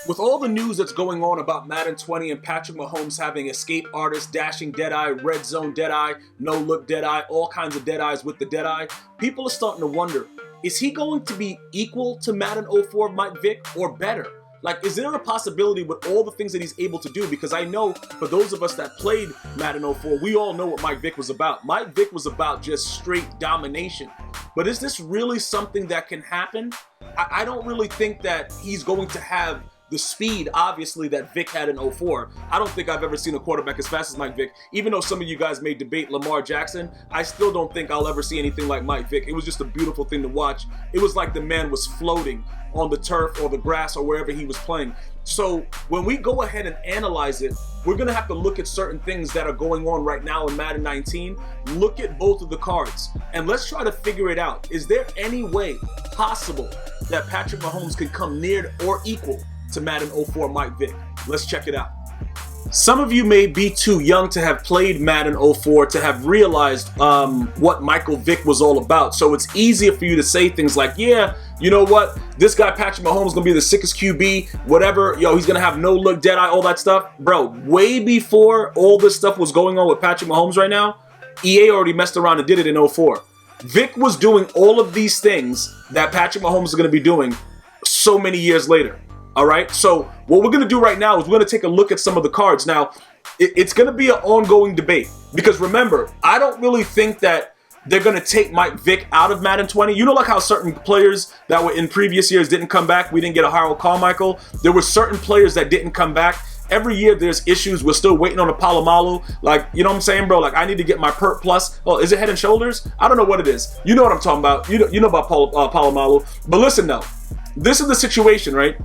With all the news that's going on about Madden 20 and Patrick Mahomes having escape artist, dashing deadeye, red zone deadeye, no look deadeye, all kinds of deadeyes with the deadeye, people are starting to wonder, is he going to be equal to Madden 04 Mike Vick or better? Like, is there a possibility with all the things that he's able to do? Because I know for those of us that played Madden 04, we all know what Mike Vick was about. Mike Vick was about just straight domination. But is this really something that can happen? I don't really think that he's going to have the speed, obviously, that Vick had in 04. I don't think I've ever seen a quarterback as fast as Mike Vick. Even though some of you guys may debate Lamar Jackson, I still don't think I'll ever see anything like Mike Vick. It was just a beautiful thing to watch. It was like the man was floating on the turf or the grass or wherever he was playing. So when we go ahead and analyze it, we're going to have to look at certain things that are going on right now in Madden 19. Look at both of the cards and let's try to figure it out. Is there any way possible that Patrick Mahomes can come near or equal to Madden 04 Mike Vick? Let's check it out. Some of you may be too young to have played Madden 04 to have realized what Michael Vick was all about. So it's easier for you to say things like, yeah, you know what? This guy, Patrick Mahomes, is going to be the sickest QB, whatever. Yo, he's going to have no look, deadeye, all that stuff. Bro, way before all this stuff was going on with Patrick Mahomes right now, EA already messed around and did it in 04. Vick was doing all of these things that Patrick Mahomes is going to be doing so many years later. All right, so what we're going to do right now is we're going to take a look at some of the cards. Now, it's going to be an ongoing debate because remember, I don't really think that they're going to take Mike Vick out of Madden 20. You know, like how certain players that were in previous years didn't come back. We didn't get a Harold Carmichael. There were certain players that didn't come back. Every year there's issues. We're still waiting on a Palomalu. Like, you know what I'm saying, bro? Like, I need to get my Perk Plus. Oh, is it Head and Shoulders? I don't know what it is. You know what I'm talking about. You know about Palomalu. But listen, though. This is the situation, right?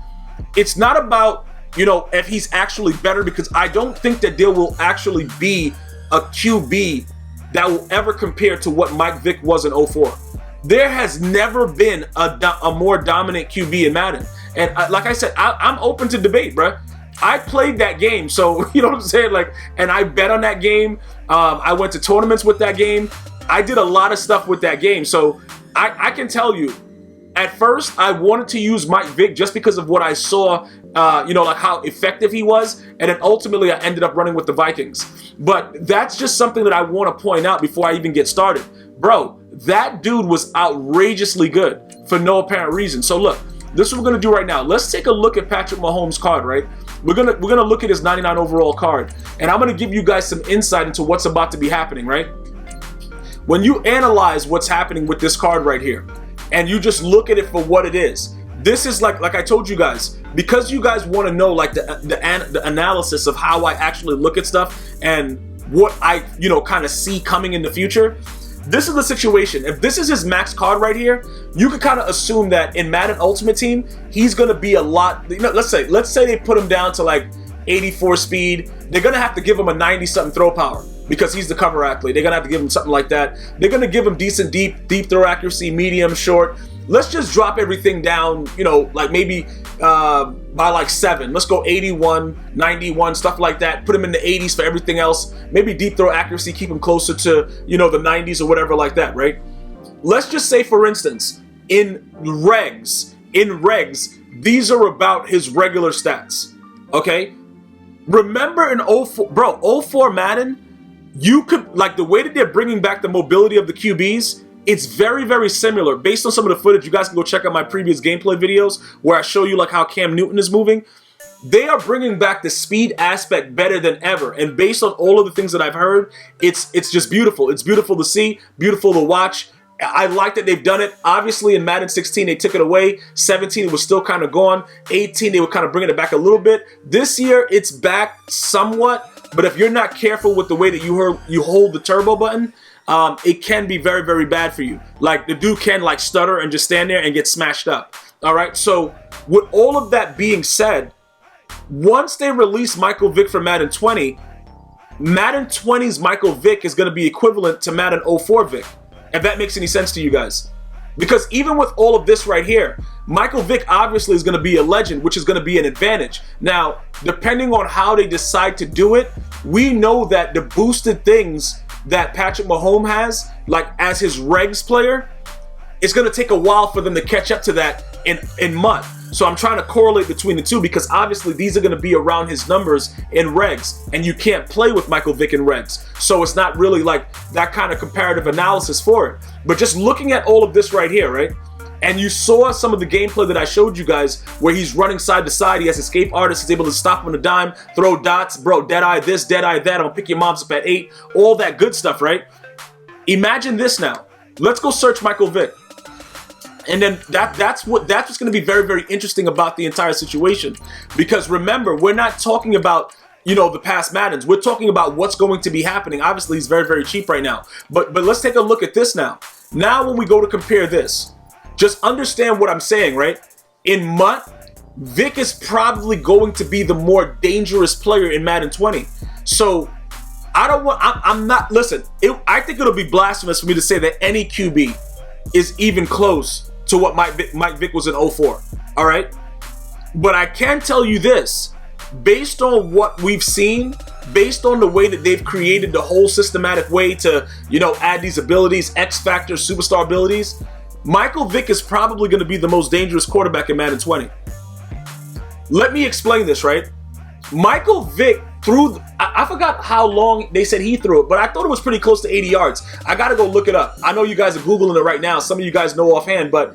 It's not about, you know, if he's actually better, because I don't think that there will actually be a QB that will ever compare to what Mike Vick was in 04. There has never been a more dominant QB in Madden. And like I said, I'm open to debate, bro. I played that game, so you know what I'm saying? Like, and I bet on that game. I went to tournaments with that game. I did a lot of stuff with that game. So I can tell you, at first, I wanted to use Mike Vick just because of what I saw, you know, like how effective he was. And then ultimately, I ended up running with the Vikings. But that's just something that I want to point out before I even get started. Bro, that dude was outrageously good for no apparent reason. So look, this is what we're going to do right now. Let's take a look at Patrick Mahomes' card, right? We're gonna look at his 99 overall card. And I'm going to give you guys some insight into what's about to be happening, right? When you analyze what's happening with this card right here, and you just look at it for what it is. This is like I told you guys, because you guys want to know like the analysis of how I actually look at stuff and what I, you know, kind of see coming in the future. This is the situation. If this is his max card right here, you could kind of assume that in Madden Ultimate Team, he's going to be a lot, you know, let's say they put him down to like 84 speed. They're going to have to give him a 90 something throw power, because he's the cover athlete. They're going to have to give him something like that. They're going to give him decent deep throw accuracy, medium, short. Let's just drop everything down, you know, like maybe by like 7. Let's go 81, 91, stuff like that. Put him in the 80s for everything else. Maybe deep throw accuracy, keep him closer to, you know, the 90s or whatever like that, right? Let's just say, for instance, in regs, these are about his regular stats, okay? Remember in 04, bro, 04 Madden, you could, like the way that they're bringing back the mobility of the QBs, it's very, very similar. Based on some of the footage, you guys can go check out my previous gameplay videos where I show you like how Cam Newton is moving. They are bringing back the speed aspect better than ever. And based on all of the things that I've heard, it's just beautiful. It's beautiful to see, beautiful to watch. I like that they've done it. Obviously, in Madden 16, they took it away. 17, it was still kind of gone. 18, they were kind of bringing it back a little bit. This year, it's back somewhat. But if you're not careful with the way that you hold the turbo button, it can be very, very bad for you. Like, the dude can, like, stutter and just stand there and get smashed up. All right? So, with all of that being said, once they release Michael Vick for Madden 20, Madden 20's Michael Vick is going to be equivalent to Madden 04 Vick. If that makes any sense to you guys. Because even with all of this right here, Michael Vick obviously is going to be a legend, which is going to be an advantage. Now, depending on how they decide to do it, we know that the boosted things that Patrick Mahomes has, like as his regs player, it's going to take a while for them to catch up to that in month. So I'm trying to correlate between the two because obviously these are going to be around his numbers in regs, and you can't play with Michael Vick in regs. So it's not really like that kind of comparative analysis for it. But just looking at all of this right here, right? And you saw some of the gameplay that I showed you guys where he's running side to side. He has escape artists. He's able to stop on a dime, throw dots, bro, deadeye this, deadeye that. I'm going to pick your moms up at 8. All that good stuff, right? Imagine this now. Let's go search Michael Vick. And then that's what's going to be very, very interesting about the entire situation. Because remember, we're not talking about, you know, the past Maddens. We're talking about what's going to be happening. Obviously, he's very, very cheap right now. But let's take a look at this now. Now, when we go to compare this, just understand what I'm saying, right? In MUT, Vick is probably going to be the more dangerous player in Madden 20. So I'm not, listen, I think it'll be blasphemous for me to say that any QB is even close to what Mike Vick was in 04, all right? But I can tell you this, based on what we've seen, based on the way that they've created the whole systematic way to, you know, add these abilities, X Factor, superstar abilities, Michael Vick is probably going to be the most dangerous quarterback in Madden 20. Let me explain this, right? Michael Vick threw, I forgot how long they said he threw it, but I thought it was pretty close to 80 yards. I got to go look it up. I know you guys are Googling it right now. Some of you guys know offhand, but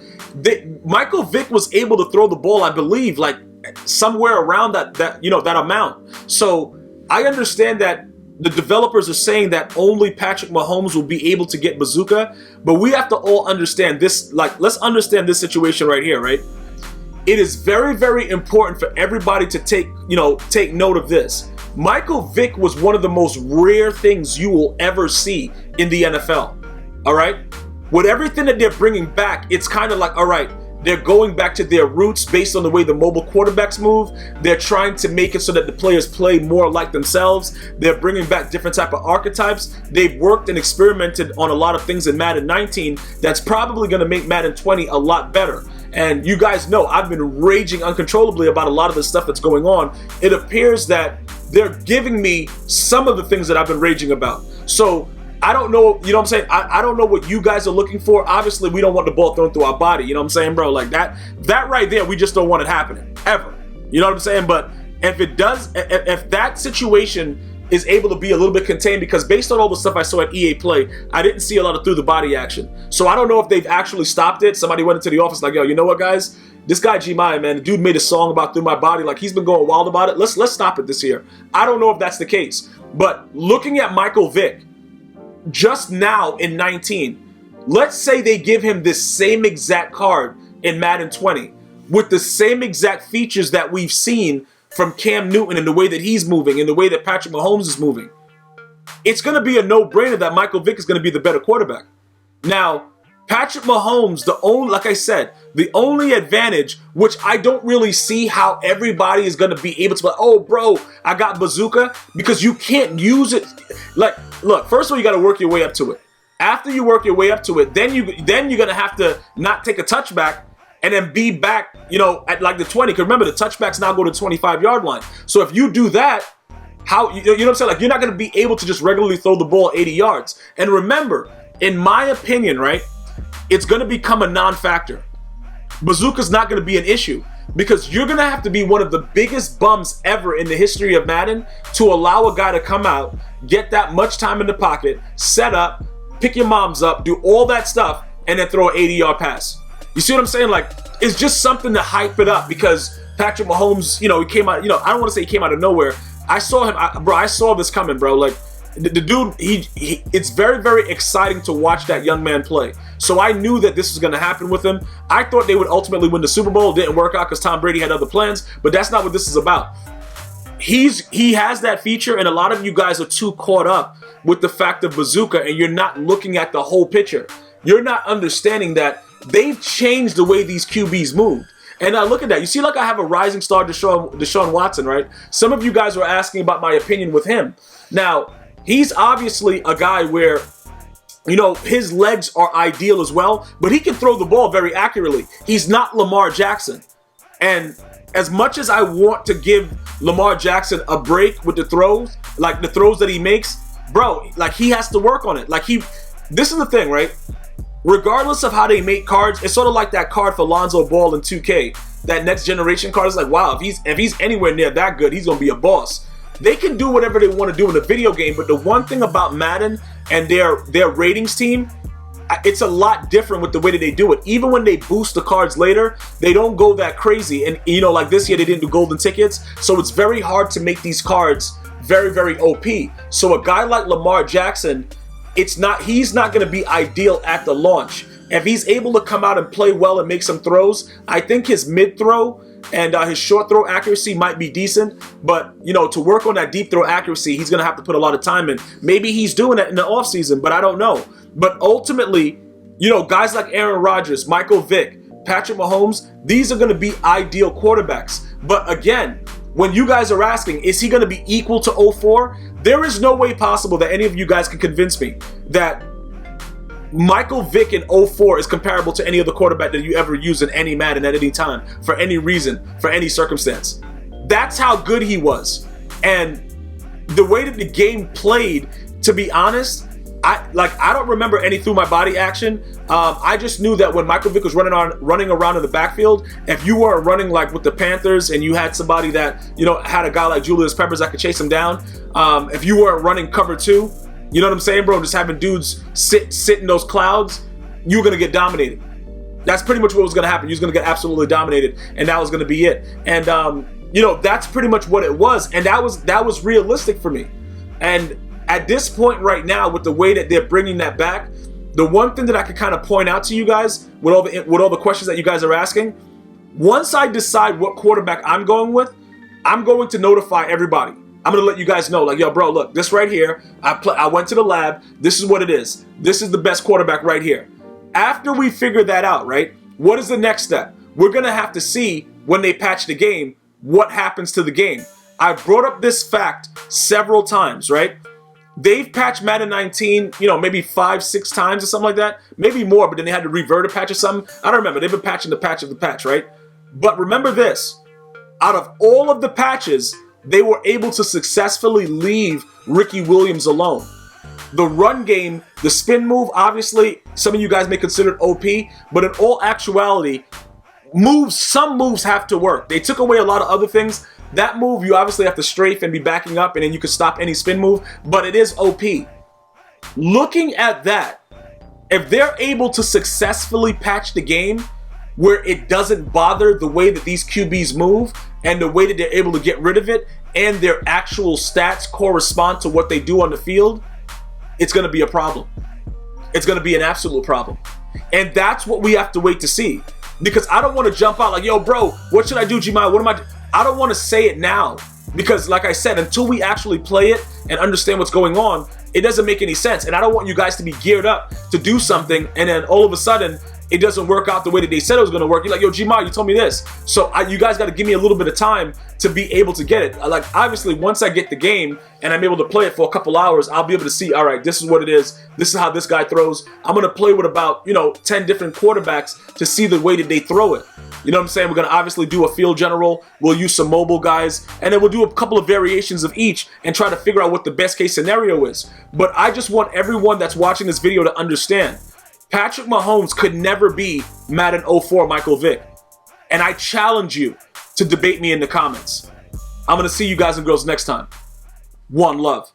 Michael Vick was able to throw the ball, I believe, like somewhere around that you know, that amount. So I understand that the developers are saying that only Patrick Mahomes will be able to get bazooka, but we have to all understand this. Like, let's understand this situation right here, right? It is very, very important for everybody to take note of this. Michael Vick was one of the most rare things you will ever see in the NFL, all right? With everything that they're bringing back, it's kind of like, all right, they're going back to their roots based on the way the mobile quarterbacks move. They're trying to make it so that the players play more like themselves. They're bringing back different type of archetypes. They've worked and experimented on a lot of things in Madden 19 that's probably going to make Madden 20 a lot better. And you guys know I've been raging uncontrollably about a lot of the stuff that's going on. It appears that they're giving me some of the things that I've been raging about. So I don't know, you know what I'm saying? I don't know what you guys are looking for. Obviously, we don't want the ball thrown through our body, you know what I'm saying, bro? Like that right there, we just don't want it happening, ever. You know what I'm saying? But if it does, if that situation is able to be a little bit contained, because based on all the stuff I saw at EA Play, I didn't see a lot of through the body action. So I don't know if they've actually stopped it. Somebody went into the office like, yo, you know what, guys? This guy Gmia, man, the dude made a song about through my body. Like, he's been going wild about it. Let's stop it this year. I don't know if that's the case. But looking at Michael Vick, just now in 19, let's say they give him this same exact card in Madden 20 with the same exact features that we've seen from Cam Newton and the way that he's moving and the way that Patrick Mahomes is moving. It's going to be a no-brainer that Michael Vick is going to be the better quarterback. Now, Patrick Mahomes, like I said, the only advantage, which I don't really see how everybody is going to be able to, like, oh, bro, I got bazooka, because you can't use it. Like, look, first of all, you got to work your way up to it. After you work your way up to it, then you're going to have to not take a touchback and then be back, you know, at like the 20. Because remember, the touchbacks now go to the 25-yard line. So if you do that, you know what I'm saying? Like, you're not going to be able to just regularly throw the ball 80 yards. And remember, in my opinion, right, it's going to become a non-factor. Bazooka's not going to be an issue because you're going to have to be one of the biggest bums ever in the history of Madden to allow a guy to come out, get that much time in the pocket, set up, pick your moms up, do all that stuff, and then throw an 80-yard pass. You see what I'm saying? Like, it's just something to hype it up because Patrick Mahomes, you know, he came out, you know, I don't want to say he came out of nowhere. I saw him, I saw this coming, bro. Like, the dude, it's very, very exciting to watch that young man play. So I knew that this was going to happen with him. I thought they would ultimately win the Super Bowl. It didn't work out because Tom Brady had other plans, but that's not what this is about. He has that feature, and a lot of you guys are too caught up with the fact of bazooka, and you're not looking at the whole picture. You're not understanding that they've changed the way these QBs move. And now look at that. You see, like, I have a rising star, Deshaun Watson, right? Some of you guys were asking about my opinion with him. Now, he's obviously a guy where, you know, his legs are ideal as well, but he can throw the ball very accurately. He's not Lamar Jackson. And as much as I want to give Lamar Jackson a break with the throws, like the throws that he makes, bro, like, he has to work on it. Like, this is the thing, right? regardless of how they make cards, it's sort of like that card for Lonzo Ball in 2K. That next generation card is like, wow, if he's anywhere near that good, he's gonna be a boss. They can do whatever they want to do in the video game, but the one thing about Madden and their ratings team, it's a lot different with the way that they do it. Even when they boost the cards later, they don't go that crazy. And you know, like this year they didn't do golden tickets, so it's very hard to make these cards very, very OP. So a guy like Lamar Jackson, he's not going to be ideal at the launch. If he's able to come out and play well and make some throws, I think his mid throw and his short throw accuracy might be decent. But, you know, to work on that deep throw accuracy, he's going to have to put a lot of time in. Maybe he's doing it in the offseason, but I don't know. But ultimately, you know, guys like Aaron Rodgers, Michael Vick, Patrick Mahomes, these are going to be ideal quarterbacks. But again, when you guys are asking, is he going to be equal to 04? There is no way possible that any of you guys can convince me that Michael Vick in 04 is comparable to any other quarterback that you ever use in any Madden at any time, for any reason, for any circumstance. That's how good he was. And the way that the game played, to be honest, I don't remember any through my body action. I just knew that when Michael Vick was running around in the backfield, if you weren't running like with the Panthers and you had somebody that, you know, had a guy like Julius Peppers that could chase him down, if you weren't running cover 2, you know what I'm saying, bro? Just having dudes sit in those clouds, you were gonna get dominated. That's pretty much what was gonna happen. You was gonna get absolutely dominated, and that was gonna be it. And you know, that's pretty much what it was, and that was realistic for me. And at this point right now, with the way that they're bringing that back, the one thing that I could kind of point out to you guys with all the questions that you guys are asking, once I decide what quarterback I'm going with, I'm going to notify everybody. I'm going to let you guys know, like, yo, bro, look, this right here, I went to the lab. This is what it is. This is the best quarterback right here. After we figure that out, right, what is the next step? We're going to have to see when they patch the game, what happens to the game. I've brought up this fact several times, right? They've patched Madden 19, you know, maybe 5-6 times or something like that. Maybe more, but then they had to revert a patch or something. I don't remember. They've been patching the patch of the patch, right? But remember this. Out of all of the patches, they were able to successfully leave Ricky Williams alone. The run game, the spin move, obviously, some of you guys may consider it OP, but in all actuality, some moves have to work. They took away a lot of other things. That move, you obviously have to strafe and be backing up, and then you can stop any spin move, but it is OP. Looking at that, if they're able to successfully patch the game where it doesn't bother the way that these QBs move and the way that they're able to get rid of it, and their actual stats correspond to what they do on the field, it's going to be a problem. It's going to be an absolute problem. And that's what we have to wait to see. Because I don't want to jump out like, yo, bro, what should I do, Gmias? What am I doing? I don't want to say it now. Because like I said, until we actually play it and understand what's going on, it doesn't make any sense. And I don't want you guys to be geared up to do something, and then all of a sudden, it doesn't work out the way that they said it was going to work. You're like, yo, Gmias, you told me this. So you guys got to give me a little bit of time to be able to get it. Like, obviously, once I get the game and I'm able to play it for a couple hours, I'll be able to see, all right, this is what it is. This is how this guy throws. I'm going to play with about, 10 different quarterbacks to see the way that they throw it. You know what I'm saying? We're going to obviously do a field general. We'll use some mobile guys. And then we'll do a couple of variations of each and try to figure out what the best case scenario is. But I just want everyone that's watching this video to understand, Patrick Mahomes could never be Madden 04 Michael Vick. And I challenge you to debate me in the comments. I'm going to see you guys and girls next time. One love.